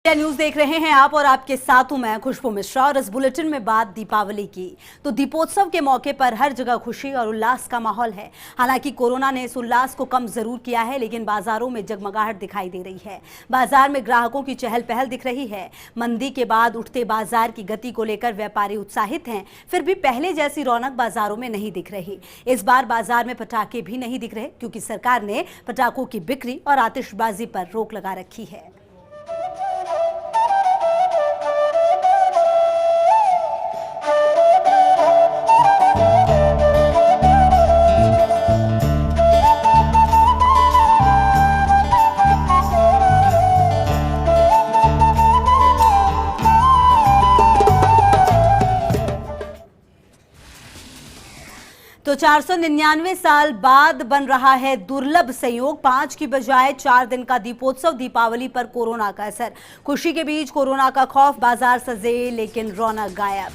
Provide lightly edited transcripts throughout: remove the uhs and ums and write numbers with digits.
India news देख रहे हैं आप और आपके साथ हूं मैं खुशबू मिश्रा। और इस बुलेटिन में बात दीपावली की, तो दीपोत्सव के मौके पर हर जगह खुशी और उल्लास का माहौल है। हालांकि कोरोना ने इस उल्लास को कम जरूर किया है, लेकिन बाजारों में जगमगाहट दिखाई दे रही है। बाजार में ग्राहकों की चहल पहल दिख रही है। मंदी के बाद उठते बाजार की गति को लेकर व्यापारी उत्साहित हैं, फिर भी पहले जैसी रौनक बाजारों में नहीं दिख रही। इस बार बाजार में पटाखे भी नहीं दिख रहे, क्योंकि सरकार ने पटाखों की बिक्री और आतिशबाजी पर रोक लगा रखी है। तो 499 साल बाद बन रहा है दुर्लभ संयोग। 5 की बजाय 4 दिन का दीपोत्सव, दीपावली पर कोरोना का असर। खुशी के बीच कोरोना का खौफ, बाजार सजे लेकिन रौनक गायब।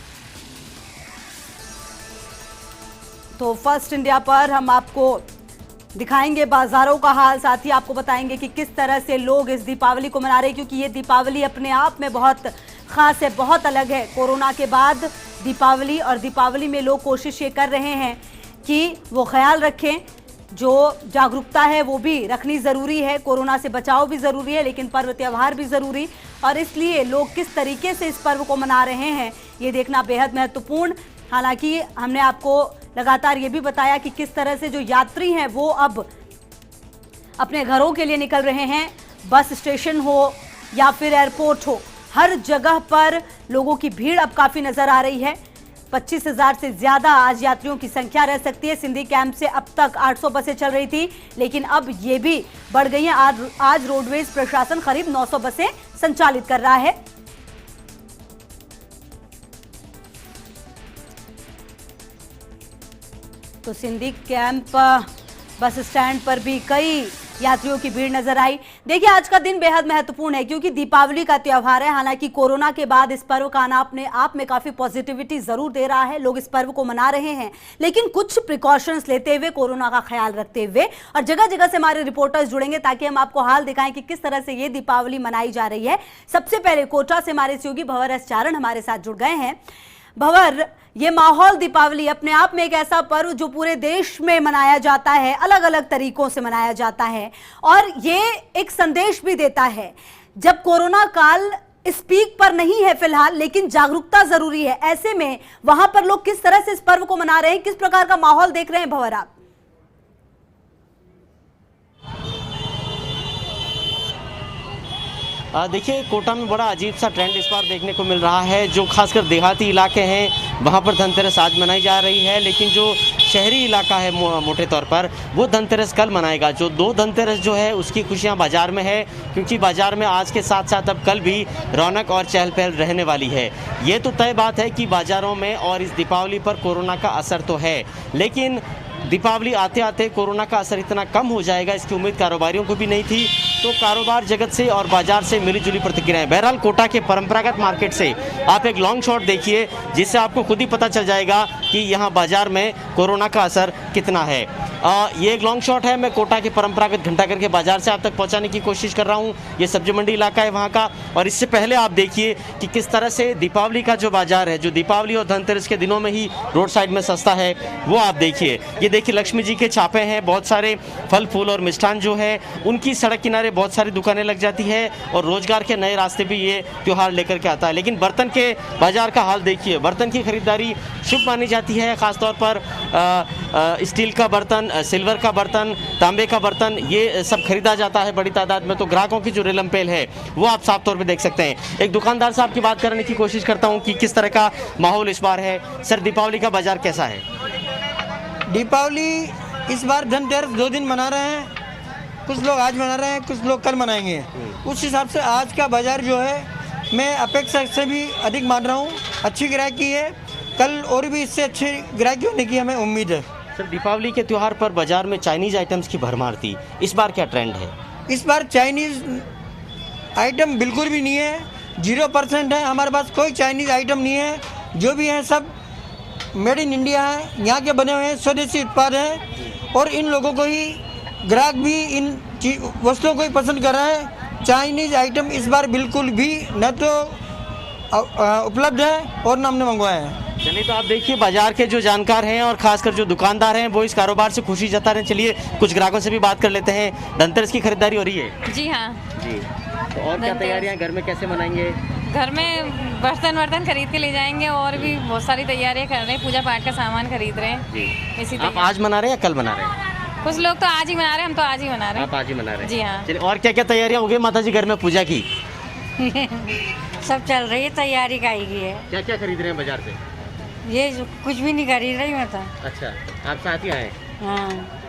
तो फर्स्ट इंडिया पर हम आपको दिखाएंगे बाजारों का हाल, साथ ही आपको बताएंगे कि किस तरह से लोग इस दीपावली को मना रहे हैं, क्योंकि ये दीपावली अपने आप में बहुत खास है, बहुत अलग है। कोरोना के बाद दीपावली, और दीपावली में लोग कोशिश ये कर रहे हैं कि वो ख्याल रखें, जो जागरूकता है वो भी रखनी ज़रूरी है। कोरोना से बचाव भी ज़रूरी है, लेकिन पर्व त्यौहार भी ज़रूरी, और इसलिए लोग किस तरीके से इस पर्व को मना रहे हैं ये देखना बेहद महत्वपूर्ण। हालांकि हमने आपको लगातार ये भी बताया कि किस तरह से जो यात्री हैं वो अब अपने घरों के लिए निकल रहे हैं। बस स्टेशन हो या फिर एयरपोर्ट हो, हर जगह पर लोगों की भीड़ अब काफ़ी नज़र आ रही है। 25,000 से ज़्यादा आज यात्रियों की संख्या रह सकती है। सिंधी कैंप से अब तक 800 बसें चल रही थी, लेकिन अब ये भी बढ़ गई हैं। आज रोडवेज प्रशासन करीब 900 बसें संचालित कर रहा है। तो सिंधी कैंप बस स्टैंड पर भी कई यात्रियों की भीड़ नजर आई। देखिए, आज का दिन बेहद महत्वपूर्ण है, क्योंकि दीपावली का त्यौहार है। हालांकि कोरोना के बाद इस पर्व का आना अपने आप में काफी पॉजिटिविटी जरूर दे रहा है। लोग इस पर्व को मना रहे हैं, लेकिन कुछ प्रिकॉशंस लेते हुए, कोरोना का ख्याल रखते हुए। और जगह जगह से हमारे रिपोर्टर्स जुड़ेंगे ताकि हम आपको हाल दिखाएं कि किस तरह से ये दीपावली मनाई जा रही है। सबसे पहले कोटा से हमारे सहयोगी भंवर एस चारण हमारे साथ जुड़ गए हैं। भंवर, ये माहौल, दीपावली अपने आप में एक ऐसा पर्व जो पूरे देश में मनाया जाता है, अलग अलग तरीकों से मनाया जाता है, और ये एक संदेश भी देता है। जब कोरोना काल इस पीक पर नहीं है फिलहाल, लेकिन जागरूकता जरूरी है। ऐसे में वहां पर लोग किस तरह से इस पर्व को मना रहे हैं, किस प्रकार का माहौल देख रहे हैं भंवर आप? देखिए, कोटा में बड़ा अजीब सा ट्रेंड इस बार देखने को मिल रहा है। जो खासकर देहाती इलाके हैं वहाँ पर धनतेरस आज मनाई जा रही है, लेकिन जो शहरी इलाका है मोटे तौर पर, वो धनतेरस कल मनाएगा। जो 2 धनतेरस जो है उसकी खुशियाँ बाजार में है, क्योंकि बाजार में आज के साथ साथ अब कल भी रौनक और चहल पहल रहने वाली है। ये तो तय बात है कि बाज़ारों में और इस दीपावली पर कोरोना का असर तो है, लेकिन दीपावली आते आते कोरोना का असर इतना कम हो जाएगा, इसकी उम्मीद कारोबारियों को भी नहीं थी। तो कारोबार जगत से और बाजार से मिलीजुली प्रतिक्रियाएं। बहरहाल, कोटा के परंपरागत मार्केट से आप एक लॉन्ग शॉट देखिए, जिससे आपको खुद ही पता चल जाएगा कि यहाँ बाजार में कोरोना का असर कितना है। ये एक लॉन्ग शॉट है। मैं कोटा के परंपरागत घंटाघर के बाजार से आप तक पहुँचाने की कोशिश कर रहा हूँ। ये सब्जी मंडी इलाका है वहाँ का, और इससे पहले आप देखिए कि किस तरह से दीपावली का जो बाजार है, जो दीपावली और धनतेरस के दिनों में ही रोड साइड में सस्ता है, वो आप देखिए। ये देखिए, लक्ष्मी जी के छापे हैं, बहुत सारे फल फूल और मिष्ठान जो है उनकी सड़क किनारे बहुत सारी दुकानें लग जाती है, और रोजगार के नए रास्ते भी ये त्यौहार लेकर के आता है। लेकिन बर्तन के बाजार का हाल देखिए। बर्तन की खरीदारी शुभ मानी जाती है, खासतौर पर स्टील का बर्तन, सिल्वर का बर्तन, तांबे का बर्तन, ये सब खरीदा जाता है बड़ी तादाद में। तो ग्राहकों की जो रेलमपेल है वो आप साफ तौर पे देख सकते हैं। एक दुकानदार साहब की बात करने की कोशिश करता हूँ कि किस तरह का माहौल इस बार है। सर, दीपावली का बाजार कैसा है? दीपावली इस बार धनतेरस 2 दिन मना रहे हैं। कुछ लोग आज मना रहे हैं, कुछ लोग कल मनाएंगे। उस हिसाब से आज का बाजार जो है मैं अपेक्षा से भी अधिक मान रहा हूँ। अच्छी ग्राहकी है, कल और भी इससे अच्छी ग्राहकी होने की हमें उम्मीद है। सर, दीपावली के त्यौहार पर बाजार में चाइनीज़ आइटम्स की भरमार थी, इस बार क्या ट्रेंड है? इस बार चाइनीज़ आइटम बिल्कुल भी नहीं है, 0% है। हमारे पास कोई चाइनीज़ आइटम नहीं है। जो भी है सब मेड इन इंडिया है, यहाँ के बने हुए हैं, स्वदेशी उत्पाद हैं, और इन लोगों को ही, ग्राहक भी इन वस्तुओं को ही पसंद कर रहा है। चाइनीज़ आइटम इस बार बिल्कुल भी न तो उपलब्ध है और न हमने मंगवाए हैं। चलिए, तो आप देखिए बाजार के जो जानकार हैं और खासकर जो दुकानदार हैं वो इस कारोबार से खुशी जता रहे हैं। चलिए कुछ ग्राहकों से भी बात कर लेते हैं। धनतेरस की खरीदारी हो रही है? जी हाँ। जी, तो और क्या तैयारियां घर में कैसे मनाएंगे? घर में बर्तन खरीद के ले जाएंगे और भी बहुत सारी तैयारियां कर रहे हैं, पूजा पाठ का सामान खरीद रहे हैं। जी, इसी आप आज मना रहे हैं या कल मना रहे हैं? कुछ लोग तो आज ही मना रहे हैं, हम तो आज ही मना रहे हैं। आप आज ही मना रहे हैं? जी हाँ। चलिए, और क्या क्या तैयारियां हो गई माता जी घर में पूजा की? सब चल रही है, तैयारी काई की है। क्या क्या खरीद रहे हैं बाजार से? ये कुछ भी नहीं खरीद रही मैं तो। अच्छा, आप साथ ही आए? हाँ।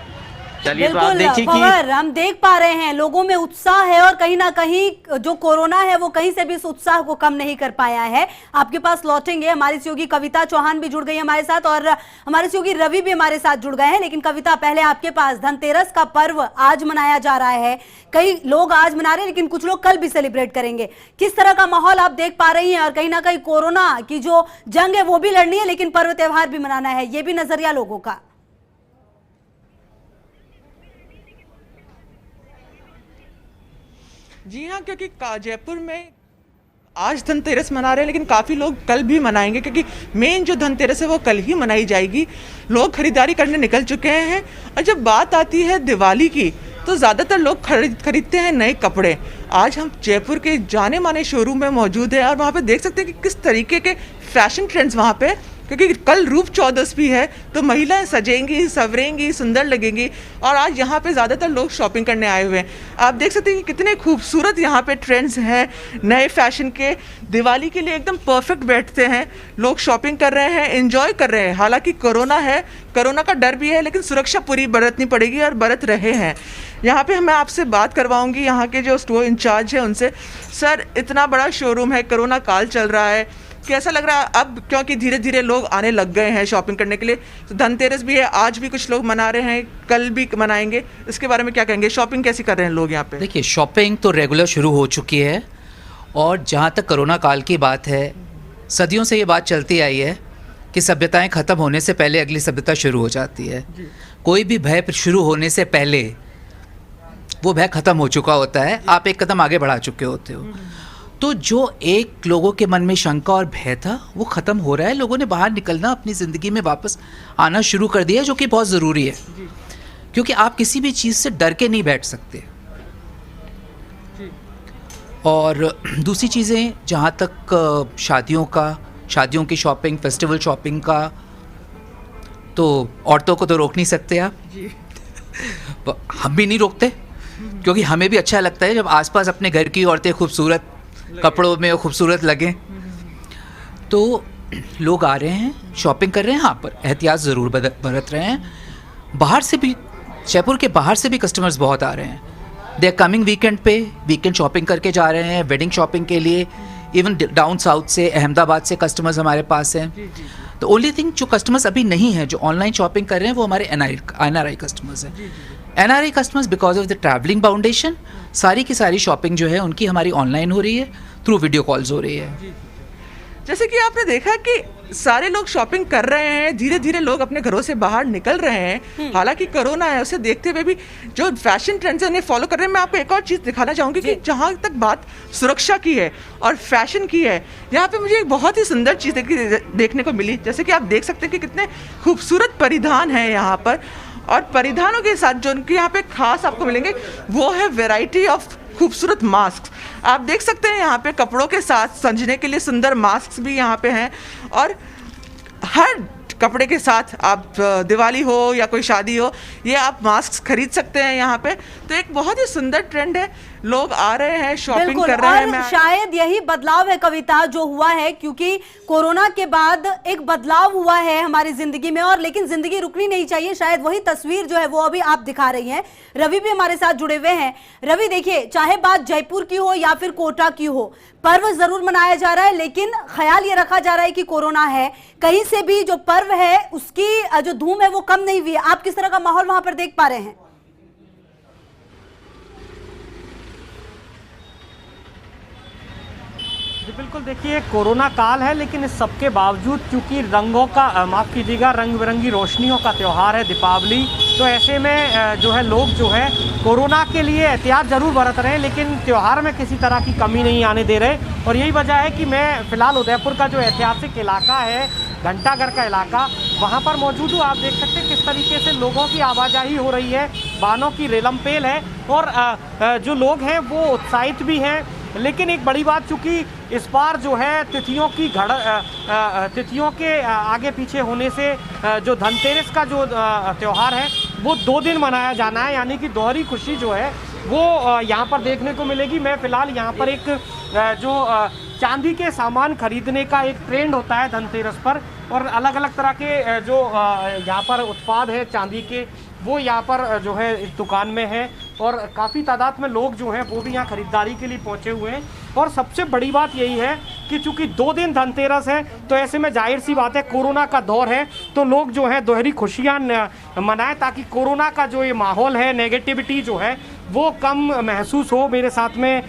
चलिए, तो आप बिल्कुल देखिए पवार, हम देख पा रहे हैं लोगों में उत्साह है और कहीं ना कहीं जो कोरोना है वो कहीं से भी इस उत्साह को कम नहीं कर पाया है। आपके पास लौटेंगे, हमारी सहयोगी कविता चौहान भी जुड़ गई हमारे साथ और हमारे सहयोगी रवि भी हमारे साथ जुड़ गए हैं। लेकिन कविता, पहले आपके पास धनतेरस का पर्व आज मनाया जा रहा है, कई लोग आज मना रहे हैं लेकिन कुछ लोग कल भी सेलिब्रेट करेंगे। किस तरह का माहौल आप देख पा रही हैं? और कहीं ना कहीं कोरोना की जो जंग है वो भी लड़नी है लेकिन पर्व त्योहार भी मनाना है, ये भी नजरिया लोगों का। जी हाँ, क्योंकि जयपुर में आज धनतेरस मना रहे हैं लेकिन काफ़ी लोग कल भी मनाएंगे, क्योंकि मेन जो धनतेरस है वो कल ही मनाई जाएगी। लोग खरीदारी करने निकल चुके हैं। और जब बात आती है दिवाली की तो ज़्यादातर लोग खरीदते हैं नए कपड़े। आज हम जयपुर के जाने माने शोरूम में मौजूद हैं और वहाँ पे देख सकते हैं कि किस तरीके के फैशन ट्रेंड्स वहाँ पे, क्योंकि कल रूप चौदस भी है तो महिलाएं सजेंगी, संवरेंगी, सुंदर लगेंगी। और आज यहाँ पे ज़्यादातर लोग शॉपिंग करने आए हुए हैं। आप देख सकते हैं कि कितने खूबसूरत यहाँ पे ट्रेंड्स हैं नए फैशन के, दिवाली के लिए एकदम परफेक्ट बैठते हैं। लोग शॉपिंग कर रहे हैं, एंजॉय कर रहे हैं। हालांकि कोरोना है, कोरोना का डर भी है, लेकिन सुरक्षा पूरी बरतनी पड़ेगी और बरत रहे हैं। यहाँ पे मैं आपसे बात करवाऊँगी यहाँ के जो स्टोर इंचार्ज है उनसे। सर, इतना बड़ा शोरूम है, कोरोना काल चल रहा है, कैसा लग रहा है अब? क्योंकि धीरे धीरे लोग आने लग गए हैं शॉपिंग करने के लिए। तो धनतेरस भी है, आज भी कुछ लोग मना रहे हैं, कल भी मनाएंगे। इसके बारे में क्या कहेंगे? शॉपिंग कैसी कर रहे हैं लोग यहाँ पे? देखिए, शॉपिंग तो रेगुलर शुरू हो चुकी है और जहाँ तक कोरोना काल की बात है, सदियों से ये बात चलती आई है कि सभ्यताएं ख़त्म होने से पहले अगली सभ्यता शुरू हो जाती है। कोई भी भय शुरू होने से पहले वो भय ख़त्म हो चुका होता है, आप एक कदम आगे बढ़ा चुके होते हो। तो जो एक लोगों के मन में शंका और भय था वो ख़त्म हो रहा है। लोगों ने बाहर निकलना, अपनी ज़िंदगी में वापस आना शुरू कर दिया, जो कि बहुत ज़रूरी है, क्योंकि आप किसी भी चीज़ से डर के नहीं बैठ सकते। और दूसरी चीज़ें, जहाँ तक शादियों की शॉपिंग, फेस्टिवल शॉपिंग का, तो औरतों को तो रोक नहीं सकते आप। हम भी नहीं रोकते, क्योंकि हमें भी अच्छा लगता है जब आसपास अपने घर की औरतें खूबसूरत कपड़ों में खूबसूरत लगें। तो लोग आ रहे हैं, शॉपिंग कर रहे हैं, हाँ, पर एहतियात ज़रूर बरत रहे हैं। बाहर से भी, जयपुर के बाहर से भी कस्टमर्स बहुत आ रहे हैं। दे आर कमिंग वीकेंड पे, वीकेंड शॉपिंग करके जा रहे हैं, वेडिंग शॉपिंग के लिए। इवन डाउन साउथ से, अहमदाबाद से कस्टमर्स हमारे पास हैं। तो ओनली थिंग, जो कस्टमर्स अभी नहीं हैं, जो ऑनलाइन शॉपिंग कर रहे हैं, वो हमारे NRI कस्टमर्स हैं। NRI customers, because of the travelling foundation, सारी की सारी शॉपिंग जो है उनकी हमारी ऑनलाइन हो रही है, थ्रू वीडियो कॉल्स हो रही है। जैसे कि आपने देखा कि सारे लोग शॉपिंग कर रहे हैं, धीरे धीरे लोग अपने घरों से बाहर निकल रहे हैं। हालांकि कोरोना है, उसे देखते हुए भी जो फैशन ट्रेंड्स हैं उन्हें फॉलो कर रहे हैं। मैं आपको एक और चीज़ दिखाना चाहूँगी कि जहाँ तक बात सुरक्षा की है और फैशन की है, यहाँ पे मुझे एक बहुत ही सुंदर चीज़ देखने को मिली। जैसे कि आप देख सकते हैं कि कितने खूबसूरत परिधान हैं यहाँ पर, और परिधानों के साथ जो उनके यहाँ पे खास आपको मिलेंगे वो है वैरायटी ऑफ खूबसूरत मास्क। आप देख सकते हैं यहाँ पे कपड़ों के साथ सजने के लिए सुंदर मास्क भी यहाँ पे हैं। और हर कपड़े के साथ आप दिवाली हो या कोई शादी हो, ये आप मास्क खरीद सकते हैं यहाँ पे। तो एक बहुत ही सुंदर ट्रेंड है, लोग आ रहे हैं, शॉपिंग कर रहे हैं। और शायद यही बदलाव है कविता जो हुआ है, क्योंकि कोरोना के बाद एक बदलाव हुआ है हमारी जिंदगी में, और लेकिन जिंदगी रुकनी नहीं चाहिए। शायद वही तस्वीर जो है वो अभी आप दिखा रही हैं। रवि भी हमारे साथ जुड़े हुए हैं। रवि, देखिए, चाहे बात जयपुर की हो या फिर कोटा की हो, पर्व जरूर मनाया जा रहा है, लेकिन ख्याल ये रखा जा रहा है कि कोरोना है, कहीं से भी जो पर्व है उसकी जो धूम है वो कम नहीं हुई है। आप किस तरह का माहौल वहां पर देख पा रहे हैं? बिल्कुल, देखिए, कोरोना काल है लेकिन इस सबके बावजूद, क्योंकि रंगों का, माफ़ कीजिएगा, रंग बिरंगी रोशनियों का त्यौहार है दीपावली, तो ऐसे में जो है लोग जो है कोरोना के लिए एहतियात ज़रूर बरत रहे हैं, लेकिन त्यौहार में किसी तरह की कमी नहीं आने दे रहे। और यही वजह है कि मैं फ़िलहाल उदयपुर का जो ऐतिहासिक इलाका है, घंटाघर का इलाका, वहाँ पर मौजूद हूँ। आप देख सकते हैं किस तरीके से लोगों की आवाजाही हो रही है, वाहनों की रेलमपेल है और जो लोग हैं वो उत्साहित भी हैं। लेकिन एक बड़ी बात, चूँकि इस बार जो है तिथियों के आगे पीछे होने से जो धनतेरस का जो त्यौहार है वो 2 दिन मनाया जाना है, यानी कि दोहरी खुशी जो है वो यहाँ पर देखने को मिलेगी। मैं फ़िलहाल यहाँ पर एक जो चांदी के सामान खरीदने का एक ट्रेंड होता है धनतेरस पर, और अलग अलग तरह के जो यहाँ पर उत्पाद है चांदी के, वो यहाँ पर जो है इस दुकान में है और काफ़ी तादाद में लोग जो हैं वो भी यहाँ ख़रीदारी के लिए पहुँचे हुए हैं। और सबसे बड़ी बात यही है कि चूँकि 2 दिन धनतेरस है, तो ऐसे में जाहिर सी बात है कोरोना का दौर है, तो लोग जो है दोहरी खुशियाँ मनाएं ताकि कोरोना का जो ये माहौल है, नेगेटिविटी जो है वो कम महसूस हो। मेरे साथ में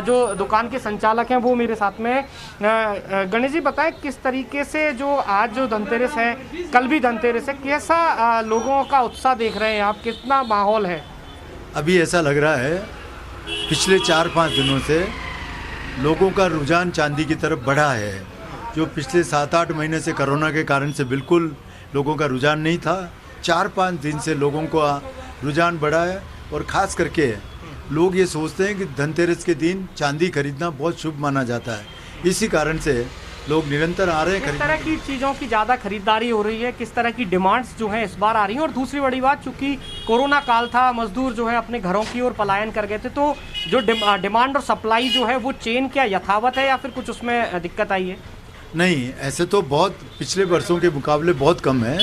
जो दुकान के संचालक हैं वो मेरे साथ में। गणेश जी, बताएं किस तरीके से जो आज जो धनतेरस है, कल भी धनतेरस है, कैसा लोगों का उत्साह देख रहे हैं आप, कितना माहौल है? अभी ऐसा लग रहा है पिछले 4-5 दिनों से लोगों का रुझान चांदी की तरफ बढ़ा है। जो पिछले 7-8 महीने से कोरोना के कारण से बिल्कुल लोगों का रुझान नहीं था, 4-5 दिन से लोगों का रुझान बढ़ा है। और ख़ास करके लोग ये सोचते हैं कि धनतेरस के दिन चांदी खरीदना बहुत शुभ माना जाता है, इसी कारण से लोग निरंतर आ रहे हैं। किस तरह की चीज़ों की ज़्यादा खरीदारी हो रही है, किस तरह की डिमांड्स जो हैं इस बार आ रही हैं? और दूसरी बड़ी बात, चूँकि कोरोना काल था, मजदूर जो है अपने घरों की ओर पलायन कर गए थे, तो जो डिमांड और सप्लाई जो है वो चेन क्या यथावत है या फिर कुछ उसमें दिक्कत आई है? नहीं, ऐसे तो बहुत पिछले वर्षों के मुकाबले बहुत कम है,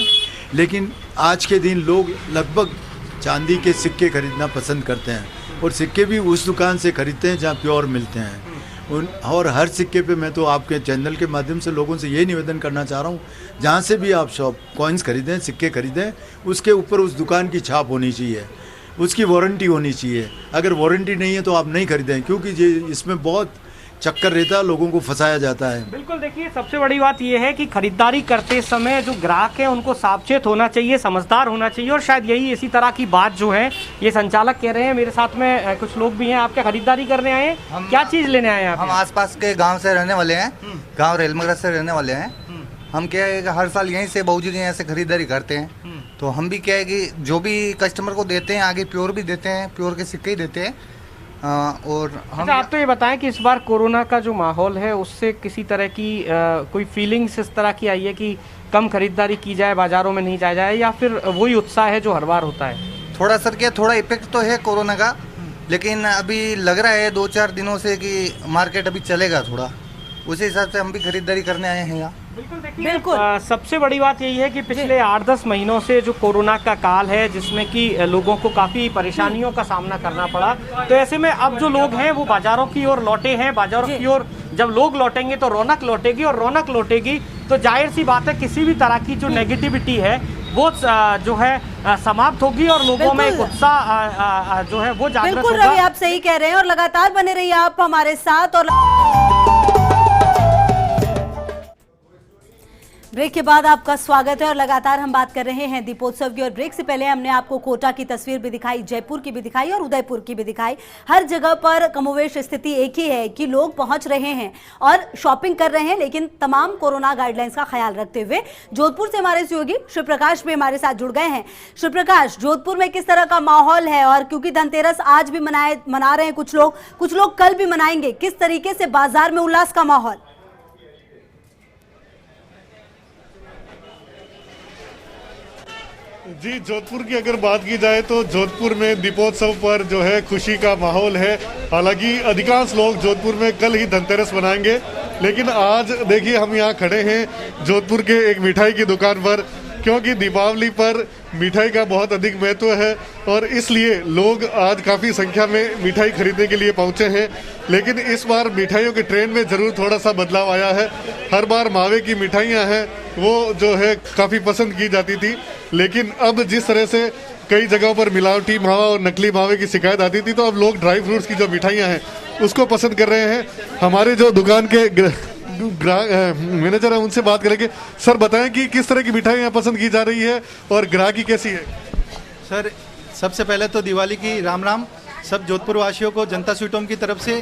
लेकिन आज के दिन लोग लगभग चांदी के सिक्के खरीदना पसंद करते हैं और सिक्के भी उस दुकान से खरीदते हैं जहाँ प्योर मिलते हैं। और हर सिक्के पे मैं तो आपके चैनल के माध्यम से लोगों से ये निवेदन करना चाह रहा हूँ, जहाँ से भी आप कॉइन्स खरीदें, सिक्के खरीदें, उसके ऊपर उस दुकान की छाप होनी चाहिए, उसकी वारंटी होनी चाहिए। अगर वारंटी नहीं है तो आप नहीं खरीदें, क्योंकि ये इसमें बहुत चक्कर रहता है, लोगों को फंसाया जाता है। बिल्कुल, देखिए सबसे बड़ी बात यह है कि खरीदारी करते समय जो ग्राहक है उनको सावचेत होना चाहिए, समझदार होना चाहिए। और शायद यही इसी तरह की बात जो है ये संचालक कह रहे हैं। मेरे साथ में कुछ लोग भी हैं। आप क्या खरीदारी करने आए हैं? क्या चीज़ लेने आए हैं? हम आसपास के गांव से रहने वाले हैं, गांव रेलमगरा से रहने वाले हैं। हम क्या है कि हर साल यहीं से बाबूजी के यहाँ से खरीदारी करते हैं, तो हम भी क्या है कि जो भी कस्टमर को देते हैं आगे प्योर भी देते हैं, प्योर के सिक्के ही देते हैं। और हम अच्छा, आप तो ये बताएं कि इस बार कोरोना का जो माहौल है उससे किसी तरह की कोई फीलिंग्स इस तरह की आई है कि कम खरीदारी की जाए, बाज़ारों में नहीं जाया जाए, या फिर वही उत्साह है जो हर बार होता है? थोड़ा सर क्या थोड़ा इफेक्ट तो है कोरोना का, लेकिन अभी लग रहा है 2-4 दिनों से कि मार्केट अभी चलेगा थोड़ा, उसी हिसाब से हम भी खरीदारी करने आए हैं यहाँ। बिल्कुल, सबसे बड़ी बात यही है कि पिछले 8-10 महीनों से जो कोरोना का काल है, जिसमें कि लोगों को काफ़ी परेशानियों का सामना करना पड़ा, तो ऐसे में अब जो लोग हैं वो बाज़ारों की ओर लौटे हैं। बाज़ारों की ओर जब लोग लौटेंगे तो रौनक लौटेगी, और रौनक लौटेगी तो जाहिर सी बात है किसी भी तरह की जो नेगेटिविटी है वो जो है समाप्त होगी और लोगों में एक उत्साह जो है वो जागृत होगा। बिल्कुल रवि, आप सही कह रहे हैं और लगातार बने रहिए आप हमारे साथ। और ब्रेक के बाद आपका स्वागत है और लगातार हम बात कर रहे हैं दीपोत्सव की। और ब्रेक से पहले हमने आपको कोटा की तस्वीर भी दिखाई, जयपुर की भी दिखाई और उदयपुर की भी दिखाई। हर जगह पर कमोवेश स्थिति एक ही है कि लोग पहुंच रहे हैं और शॉपिंग कर रहे हैं, लेकिन तमाम कोरोना गाइडलाइंस का ख्याल रखते हुए। जोधपुर से हमारे सहयोगी शिव प्रकाश भी हमारे साथ जुड़ गए हैं। शिव प्रकाश, जोधपुर में किस तरह का माहौल है? और क्योंकि धनतेरस आज भी मना रहे हैं कुछ लोग कल भी मनाएंगे, किस तरीके से बाजार में उल्लास का माहौल? जी, जोधपुर की अगर बात की जाए तो जोधपुर में दीपोत्सव पर जो है खुशी का माहौल है। हालांकि अधिकांश लोग जोधपुर में कल ही धनतेरस मनाएंगे, लेकिन आज देखिए हम यहाँ खड़े हैं जोधपुर के एक मिठाई की दुकान पर, क्योंकि दीपावली पर मिठाई का बहुत अधिक महत्व है और इसलिए लोग आज काफ़ी संख्या में मिठाई खरीदने के लिए पहुंचे हैं। लेकिन इस बार मिठाइयों के ट्रेंड में ज़रूर थोड़ा सा बदलाव आया है। हर बार मावे की मिठाइयां हैं वो जो है काफ़ी पसंद की जाती थी, लेकिन अब जिस तरह से कई जगहों पर मिलावटी मावा और नकली मावे की शिकायत आती थी, तो अब लोग ड्राई फ्रूट्स की जो मिठाइयाँ हैं उसको पसंद कर रहे हैं। हमारे जो दुकान के मैनेजर है उनसे बात करेंगे। सर, बताएं कि किस तरह की मिठाई यहाँ पसंद की जा रही है और ग्राहकी कैसी है? सर, सबसे पहले तो दिवाली की राम राम सब जोधपुर वासियों को जनता स्वीट होम की तरफ से।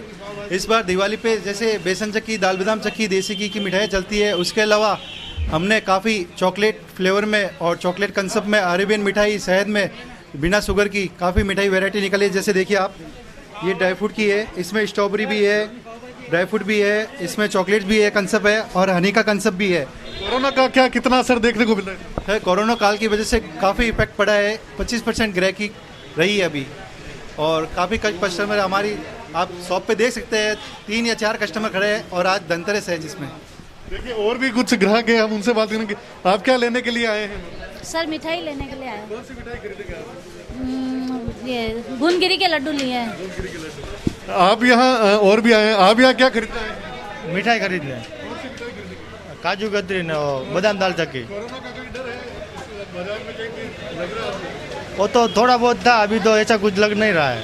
इस बार दिवाली पे जैसे बेसन चक्की, दाल बादाम चक्की, देसी घी की मिठाई चलती है, उसके अलावा हमने काफ़ी चॉकलेट फ्लेवर में और चॉकलेट कंसेप्ट में अरेबियन मिठाई, शहद में बिना शुगर की काफ़ी मिठाई वैरायटी निकली है। जैसे देखिए आप, ये ड्राई फ्रूट की है, इसमें स्ट्रॉबेरी भी है, ड्राई फ्रूट भी है, इसमें चॉकलेट भी है कंसेप्ट है, और हनी का कंसेप्ट भी है। कोरोना का क्या कितना असर देखने को मिला है? कोरोना काल की वजह से काफ़ी इफेक्ट पड़ा है। 25% ग्राहकी रही है अभी, और काफ़ी कस्टमर हमारी, आप शॉप पे देख सकते हैं 3 या 4 कस्टमर खड़े हैं, और आज धनतेरस है जिसमें देखिए और भी कुछ ग्राहक हैं, हम उनसे बात करेंगे। आप क्या लेने के लिए आए हैं? सर मिठाई लेने के लिए आए। कौन सी मिठाई खरीदेंगे आप? ये गुनगिरी के लड्डू लिए हैं। आप यहाँ और भी आए हैं, आप यहाँ क्या खरीदना है? मिठाई खरीद लें, काजू कतरी बादाम दाल चक्की। वो तो थोड़ा बहुत था, अभी तो ऐसा कुछ लग नहीं रहा है।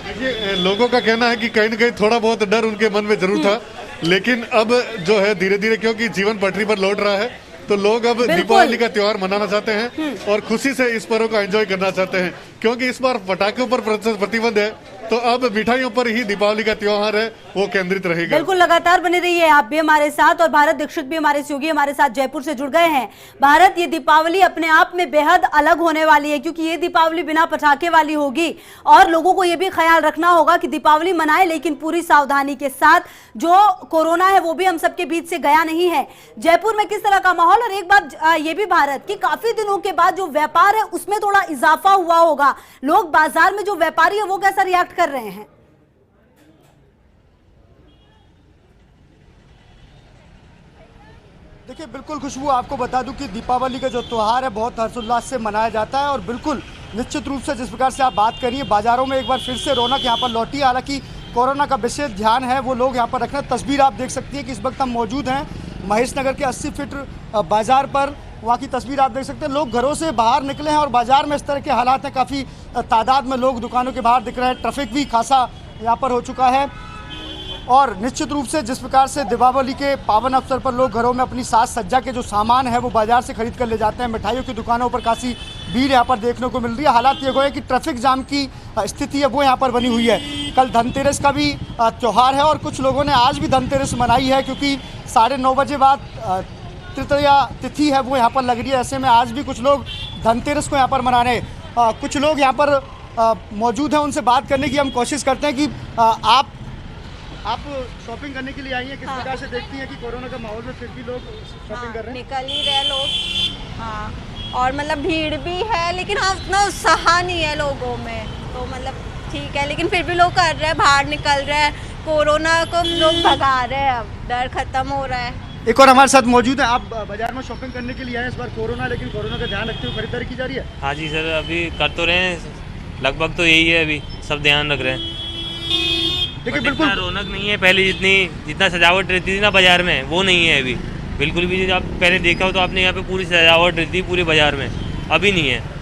देखिए लोगों का कहना है कि कहीं न कहीं थोड़ा बहुत डर उनके मन में जरूर था, लेकिन अब जो है धीरे धीरे, क्योंकि जीवन पटरी पर लौट रहा है, तो लोग अब दीपावली का त्योहार मनाना चाहते हैं और खुशी से इस पर्व का एंजॉय करना चाहते हैं। क्योंकि इस बार पटाखों पर प्रतिबंध है, तो अब मिठाइयों पर ही दीपावली का त्योहार है वो केंद्रित रहेगा। बिल्कुल, लगातार बने रहिए आप भी हमारे साथ, और भारत दीक्षित भी हमारे सहयोगी हमारे साथ जयपुर से जुड़ गए हैं। भारत, ये दीपावली अपने आप में बेहद अलग होने वाली है, क्योंकि ये दीपावली बिना पटाखे वाली होगी, और लोगों को ये भी ख्याल रखना होगा कि दीपावली मनाए लेकिन पूरी सावधानी के साथ। जो कोरोना है वो भी हम सबके बीच से गया नहीं है। जयपुर में किस तरह का माहौल, और एक बात ये भी भारत की, काफी दिनों के बाद जो व्यापार है उसमें थोड़ा इजाफा हुआ होगा, लोग बाजार में जो व्यापारी है वो कैसा रिएक्ट कर रहे हैं? देखिए बिल्कुल खुशबू, आपको बता दूं कि दीपावली का जो त्यौहार है बहुत हर्षोल्लास से मनाया जाता है, और बिल्कुल निश्चित रूप से जिस प्रकार से आप बात करिए, बाजारों में एक बार फिर से रौनक यहाँ पर लौटी है। हालांकि कोरोना का विशेष ध्यान है वो लोग यहाँ पर रख रहे हैं। तस्वीर आप देख सकती हैं कि इस वक्त हम मौजूद हैं महेश नगर के 80 फीट बाजार पर। वहाँ की तस्वीर आप देख सकते हैं, लोग घरों से बाहर निकले हैं और बाजार में इस तरह के हालात हैं। काफ़ी तादाद में लोग दुकानों के बाहर दिख रहे हैं, ट्रैफिक भी खासा यहाँ पर हो चुका है। और निश्चित रूप से जिस प्रकार से दीपावली के पावन अवसर पर लोग घरों में अपनी साज सज्जा के जो सामान है वो बाजार से खरीद कर ले जाते हैं। मिठाइयों की दुकानों पर काफ़ी भीड़ यहाँ पर देखने को मिल रही है। हालात ये है कि ट्रैफिक जाम की स्थिति है वो यहाँ पर बनी हुई है। कल धनतेरस का भी त्यौहार है, और कुछ लोगों ने आज भी धनतेरस मनाई है, क्योंकि 9:30 बजे बाद तृतीया तिथि है वो यहाँ पर लग रही है। ऐसे में आज भी कुछ लोग धनतेरस को यहाँ पर मना रहे हैं। कुछ लोग यहाँ पर मौजूद हैं, उनसे बात करने की हम कोशिश करते हैं कि आप शॉपिंग करने के लिए आई हैं, किस प्रकार से देखती हैं कि कोरोना का माहौल में फिर भी लोग शॉपिंग कर रहे हैं? निकल ही रहे लोग, हाँ, और मतलब भीड़ भी है, लेकिन हाँ उतना उत्साह नहीं है लोगों में, तो मतलब ठीक है, लेकिन फिर भी लोग कर रहे हैं, बाहर निकल रहे हैं, कोरोना को लोग भगा रहे हैं, अब डर खत्म हो रहा है। एक और हमारे साथ मौजूद है, आप बाजार में शॉपिंग करने के लिए आए, इस बार कोरोना, लेकिन कोरोना का ध्यान रखते हुए खरीदारी की जा रही है? हाँ जी सर, अभी कर तो रहे हैं, लगभग तो यही है, अभी सब ध्यान रख रहे हैं। देखिए बिल्कुल रौनक नहीं है पहले जितना सजावट रहती थी ना बाजार में, वो नहीं है अभी बिल्कुल भी। आप पहले देखा हो तो आपने यहाँ पे पूरी सजावट रहती थी पूरे बाजार में, अभी नहीं है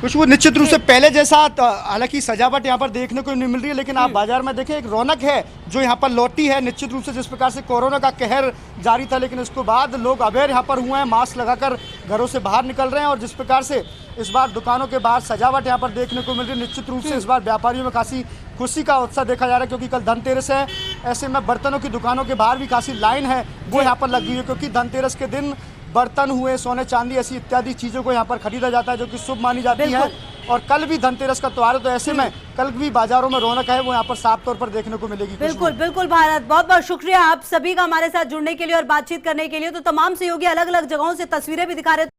कुछ। वो निश्चित रूप से पहले जैसा, हालांकि सजावट यहाँ पर देखने को नहीं मिल रही है, लेकिन आप बाजार में देखें एक रौनक है जो यहाँ पर लौटी है। निश्चित रूप से जिस प्रकार से कोरोना का कहर जारी था, लेकिन उसके बाद लोग अवेयर यहाँ पर हुए हैं, मास्क लगाकर घरों से बाहर निकल रहे हैं, और जिस प्रकार से इस बार दुकानों के बाहर सजावट यहाँ पर देखने को मिल रही है, निश्चित रूप से इस बार व्यापारियों में खासी खुशी का उत्साह देखा जा रहा है, क्योंकि कल धनतेरस है। ऐसे में बर्तनों की दुकानों के बाहर भी खासी लाइन है वो यहाँ पर लगी हुई है, क्योंकि धनतेरस के दिन बर्तन हुए, सोने चांदी, ऐसी इत्यादि चीज़ों को यहाँ पर खरीदा जाता है जो कि शुभ मानी जाती है। और कल भी धनतेरस का त्योहार है, तो ऐसे में कल भी बाजारों में रौनक है वो यहाँ पर साफ तौर पर देखने को मिलेगी। बिल्कुल बिल्कुल भारत, बहुत बहुत शुक्रिया आप सभी का हमारे साथ जुड़ने के लिए और बातचीत करने के लिए। तो तमाम सहयोगी अलग अलग जगहों से तस्वीरें भी दिखा रहे